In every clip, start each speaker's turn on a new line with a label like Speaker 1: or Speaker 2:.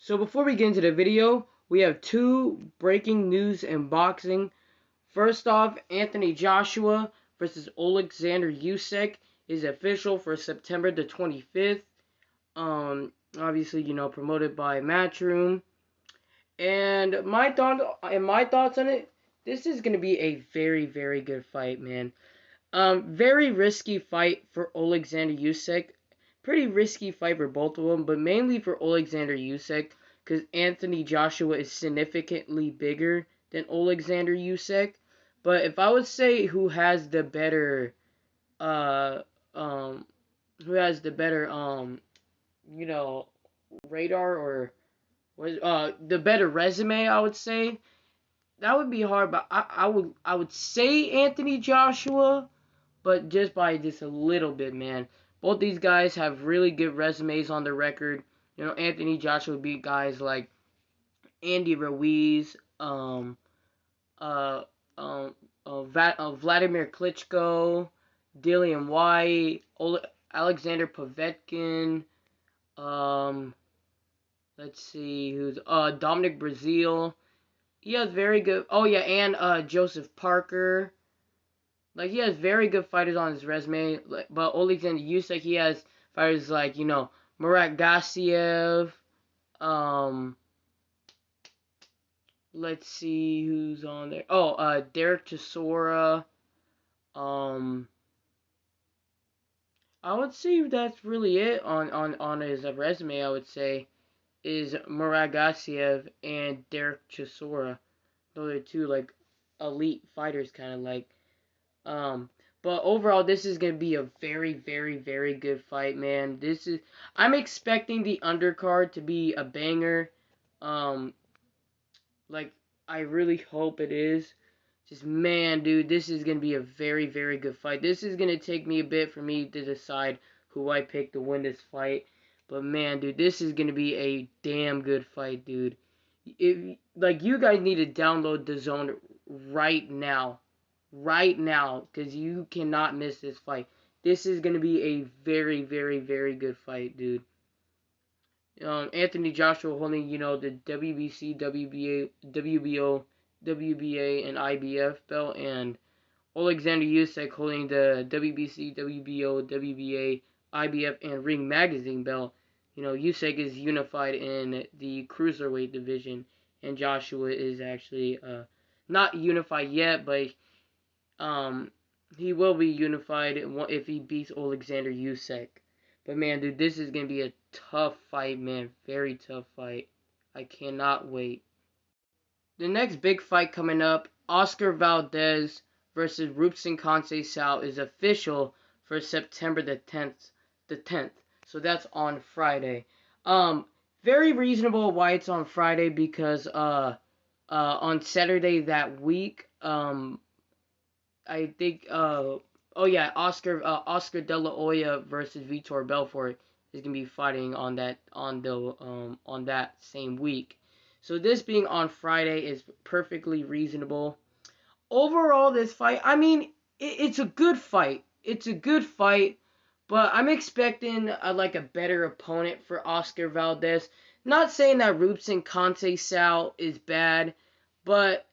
Speaker 1: So before we get into the video, we have two breaking news in boxing. First off, Anthony Joshua versus Alexander Usyk is official for September the 25th. Obviously, promoted by Matchroom. And my thoughts on it, this is gonna be a very, very good fight, man. Very risky fight for Alexander Usyk. Pretty risky fight for both of them, but mainly for Alexander Usyk because Anthony Joshua is significantly bigger than Alexander Usyk. But if I would say uh, um, who has the better, you know, radar or the better resume, I would say that would be hard. But I would say Anthony Joshua, but just by just a little bit, man. Both these guys have really good resumes on their record. Anthony Joshua beat guys like Andy Ruiz, uh, um, Vladimir Klitschko, Dillian White, Alexander Povetkin. Um, let's see who's Dominic Brazil. He has very good. Oh yeah, and Joseph Parker. Like, he has very good fighters on his resume, but Alexander Usyk, he has fighters like, Murat Gassiev, um, let's see who's on there. Oh, Derek Chisora, um, I would say that's really it on his resume, I would say, is Murat Gassiev and Derek Chisora. Those are two, like, elite fighters, kind of like. Um, but overall, this is gonna be a very, very, very good fight, man. I'm expecting the undercard to be a banger. Um, like, I really hope it is. Just, man, dude, this is gonna be a very, very good fight. This is gonna take me a bit for me to decide who I pick to win this fight. But man, dude, this is gonna be a damn good fight, dude. Like, you guys need to download the zone right now, because you cannot miss this fight. This is going to be a very, very, very good fight, dude. Anthony Joshua holding, the WBC, WBA, WBO, WBA, and IBF belt, and Alexander Usyk holding the WBC, WBO, WBA, IBF, and Ring Magazine belt. Usyk is unified in the cruiserweight division, and Joshua is actually not unified yet, but um, he will be unified if he beats Alexander Usyk. But man, dude, this is gonna be a tough fight, man. Very tough fight. I cannot wait. The next big fight coming up, Oscar Valdez versus Roopsin Conceição, is official for September the 10th. The 10th. So that's on Friday. Very reasonable why it's on Friday because on Saturday that week, I think oh yeah, Oscar De La Hoya versus Vitor Belfort is gonna be fighting on that same week. So this being on Friday is perfectly reasonable. Overall, this fight, I mean, it's a good fight. It's a good fight, but I'm expecting like a better opponent for Oscar Valdez. Not saying that Roopsin Conceição is bad, but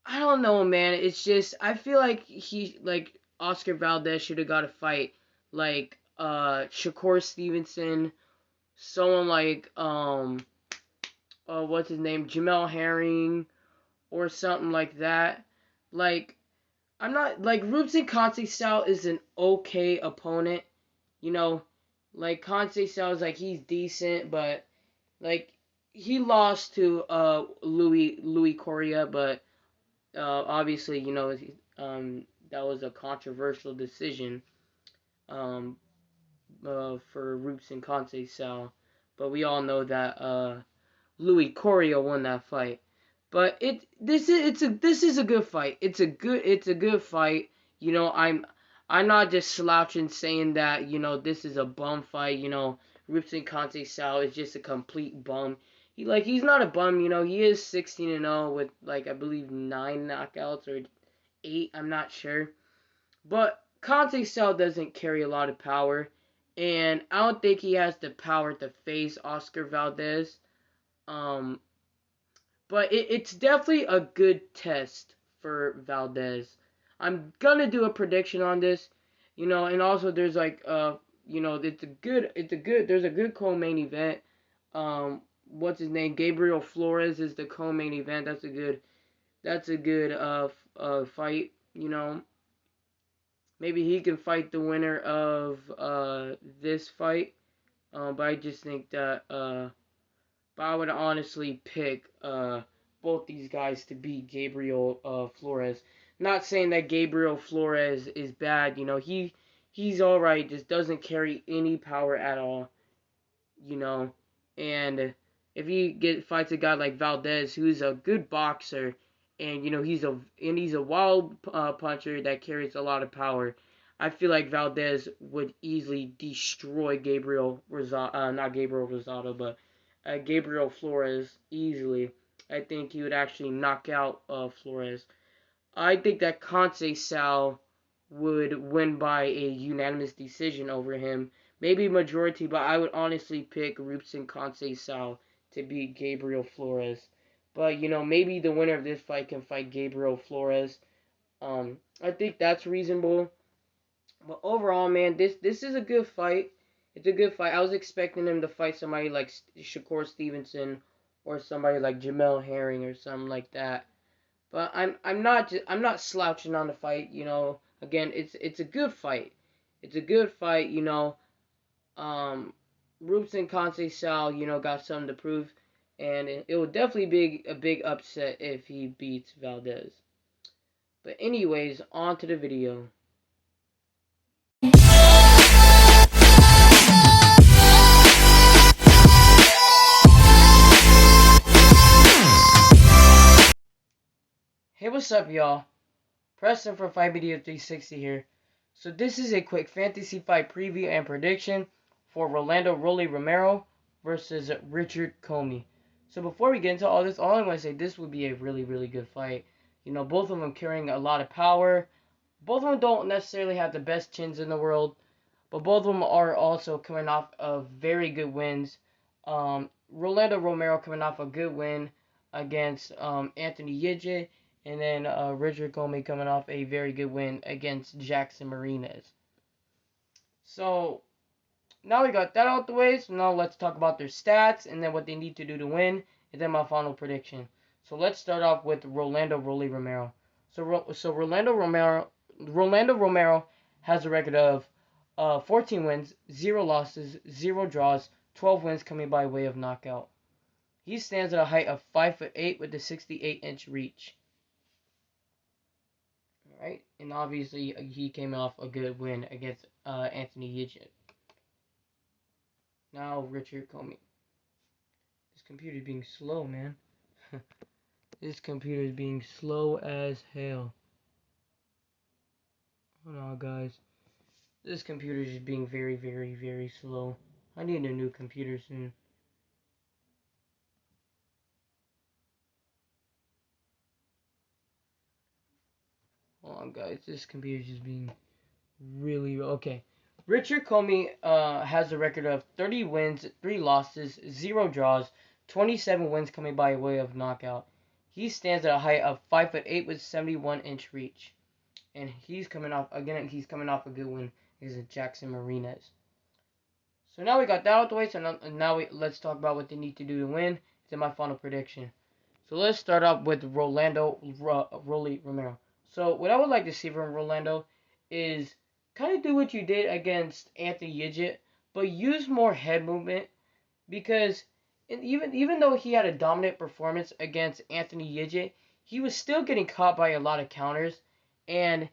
Speaker 1: I don't know, man. It's just I feel like Oscar Valdez should have got a fight like Shakur Stevenson, someone like what's his name, Jamel Herring, or something like that. Like, I'm not like Roopsin Conceição is an okay opponent, you know. Like, Conceição is like, he's decent, but like, he lost to Louis Correa, but obviously, that was a controversial decision for Roopsin Conceição, but we all know that Louis Correa won that fight. But this is a good fight. It's a good fight. I'm not just slouching saying that this is a bum fight. Roopsin Conceição is just a complete bum. He's not a bum. He is 16-0 with like I believe 9 knockouts or 8. I'm not sure. But Conceição doesn't carry a lot of power, and I don't think he has the power to face Oscar Valdez. Um, but it's definitely a good test for Valdez. I'm gonna do a prediction on this, and also there's like there's a good co-main event. What's his name? Gabriel Flores is the co-main event. That's a good fight. Maybe he can fight the winner of this fight. But I just think that but I would honestly pick both these guys to beat Gabriel Flores. Not saying that Gabriel Flores is bad. He's all right. Just doesn't carry any power at all. you know. And if he fights a guy like Valdez, who's a good boxer, and he's a wild puncher that carries a lot of power, I feel like Valdez would easily destroy not Gabriel Rosado, but Gabriel Flores easily. I think he would actually knock out Flores. I think that Sal would win by a unanimous decision over him. Maybe majority, but I would honestly pick Rubson Sal to beat Gabriel Flores. But, maybe the winner of this fight can fight Gabriel Flores. I think that's reasonable. But overall, man, this is a good fight. It's a good fight. I was expecting him to fight somebody like Shakur Stevenson or somebody like Jamel Herring or something like that. But I'm not slouching on the fight. Again, it's a good fight. It's a good fight. Rubson Sal, got something to prove, and it will definitely be a big upset if he beats Valdez. But anyways, on to the video. Hey, what's up, y'all? Preston from Fight Video 360 here. So this is a quick fantasy fight preview and prediction for Rolando Romero versus Richard Commey. So before we get into all this, all I want to say, this would be a really, really good fight. Both of them carrying a lot of power. Both of them don't necessarily have the best chins in the world, but both of them are also coming off of very good wins. Rolando Romero coming off a good win against Anthony Yijit, and then Richard Commey coming off a very good win against Jackson Marinez. So now we got that out the way. So now let's talk about their stats and then what they need to do to win, and then my final prediction. So let's start off with Rolando Romero. So Rolando Romero has a record of 14 wins, 0 losses, 0 draws, 12 wins coming by way of knockout. He stands at a height of 5'8" with a 68-inch reach. Alright, and obviously he came off a good win against Anthony Yijit. Now Richard Commey. This computer is being slow, man. This computer is being slow as hell. Hold on, guys. This computer is just being very, very, very slow. I need a new computer soon. Hold on, guys. This computer is just being really... Okay. Richard Commey has a record of 30 wins, 3 losses, 0 draws, 27 wins coming by way of knockout. He stands at a height of 5'8" with 71-inch reach. And he's coming off a good win against Jackson Marinez. So now we got that out the way. So now let's talk about what they need to do to win. It's in my final prediction. So let's start off with Rolando Romero. So what I would like to see from Rolando is kind of do what you did against Anthony Yijit, but use more head movement, because even though he had a dominant performance against Anthony Yijit, he was still getting caught by a lot of counters, and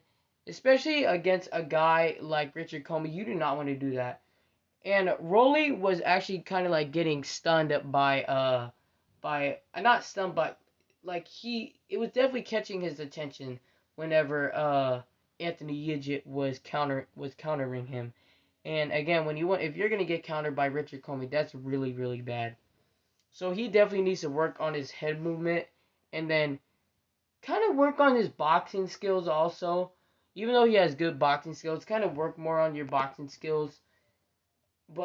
Speaker 1: especially against a guy like Richard Commey, you do not want to do that. And Rolly was actually kind of like getting stunned by not stunned, but like it was definitely catching his attention whenever Anthony Yijit was countering him. And again, if you're gonna get countered by Richard Commey, that's really, really bad. So he definitely needs to work on his head movement, and then kind of work on his boxing skills also. Even though he has good boxing skills, kind of work more on your boxing skills.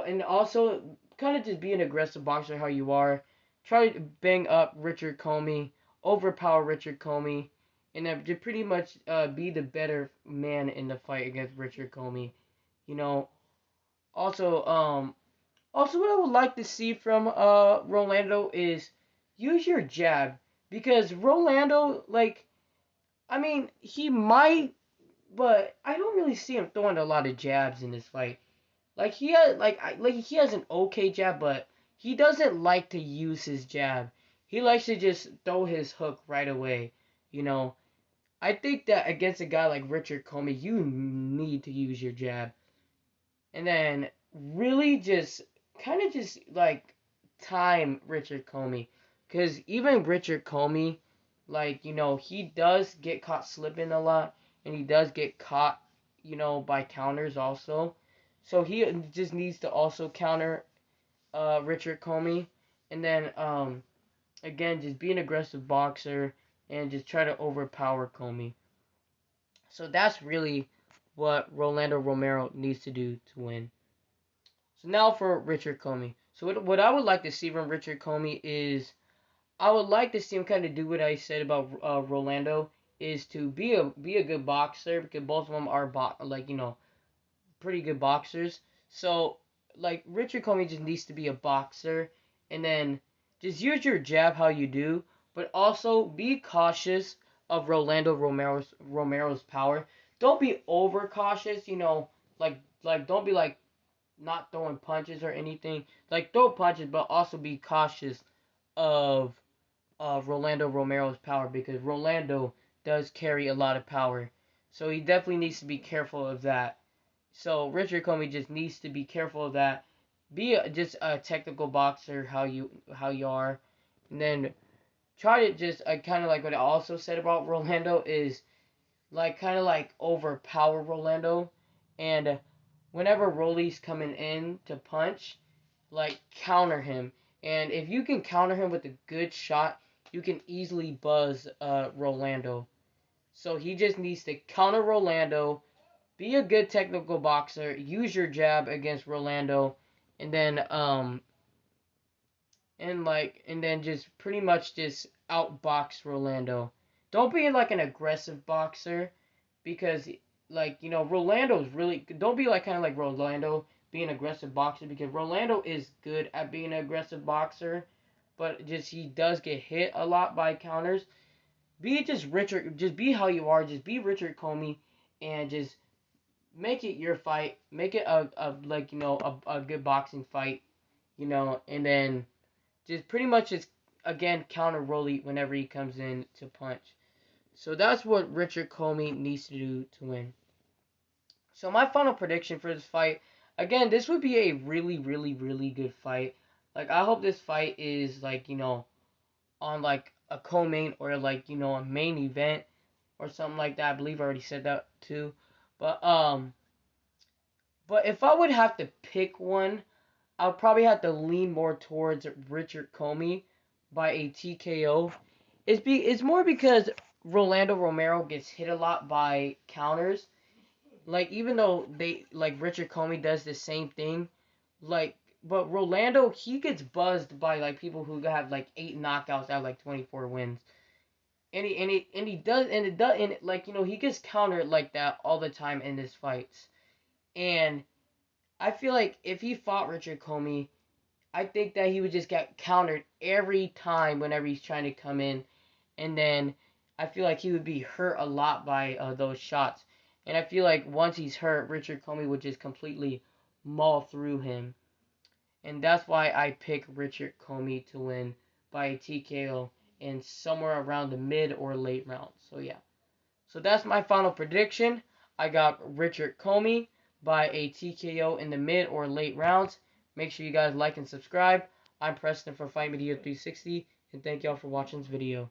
Speaker 1: And also kind of just be an aggressive boxer how you are. try to bang up Richard Commey, overpower Richard Commey, and then to pretty much be the better man in the fight against Richard Commey. You know, also also what I would like to see from Rolando is use your jab, because Rolando, like, I mean, he might, but I don't really see him throwing a lot of jabs in this fight. Like he has he has an okay jab, but he doesn't like to use his jab. He likes to just throw his hook right away. You know, I think that against a guy like Richard Commey, you need to use your jab, and then really just kind of just like time Richard Commey, because even Richard Commey, like, you know, he does get caught slipping a lot, and he does get caught, you know, by counters also. So he just needs to also counter Richard Commey, and then again, just be an aggressive boxer and just try to overpower Commey. So that's really what Rolando Romero needs to do to win. So now for Richard Commey. So what I would like to see from Richard Commey is, I would like to see him kind of do what I said about Rolando, is to be a good boxer, because both of them are like, you know, pretty good boxers. So like Richard Commey just needs to be a boxer, and then just use your jab how you do, but also be cautious of Romero's power. Don't be over cautious, you know, like don't be like not throwing punches or anything. Like, throw punches, but also be cautious of Rolando Romero's power, because Rolando does carry a lot of power. So he definitely needs to be careful of that. So Richard Commey just needs to be careful of that. Be just a technical boxer how you are, and then try to just kind of like what I also said about Rolando is like kind of like overpower Rolando, and whenever Rolly's coming in to punch, like counter him. And if you can counter him with a good shot, you can easily buzz Rolando. So he just needs to counter Rolando, be a good technical boxer, use your jab against Rolando, and then and then just pretty much just outbox Rolando. Don't be like an aggressive boxer, because like, you know, Rolando's really, don't be like kind of like Rolando, be an aggressive boxer, because Rolando is good at being an aggressive boxer, but just he does get hit a lot by counters. Be just Richard, just be how you are, just be Richard Commey, and just make it your fight, make it a like, you know, a good boxing fight, you know, and then just pretty much just again counter Rolly whenever he comes in to punch. So that's what Richard Commey needs to do to win. So my final prediction for this fight, again, this would be a really, really, really good fight. Like, I hope this fight is like, you know, on like a co-main or like, you know, a main event or something like that. I believe I already said that too. But but if I would have to pick one, I'll probably have to lean more towards Richard Commey by a TKO. It's more because Rolando Romero gets hit a lot by counters. Like, even though they like Richard Commey does the same thing, like, but Rolando, he gets buzzed by like people who have like 8 knockouts out of like 24 wins. And he does, and it does, and like, you know, he gets countered like that all the time in his fights. And I feel like if he fought Richard Commey, I think that he would just get countered every time whenever he's trying to come in, and then I feel like he would be hurt a lot by those shots. And I feel like once he's hurt, Richard Commey would just completely maul through him. And that's why I pick Richard Commey to win by a TKO in somewhere around the mid or late rounds. So yeah. So that's my final prediction. I got Richard Commey by a TKO in the mid or late rounds. Make sure you guys like and subscribe. I'm Preston for Fight Media 360, and thank y'all for watching this video.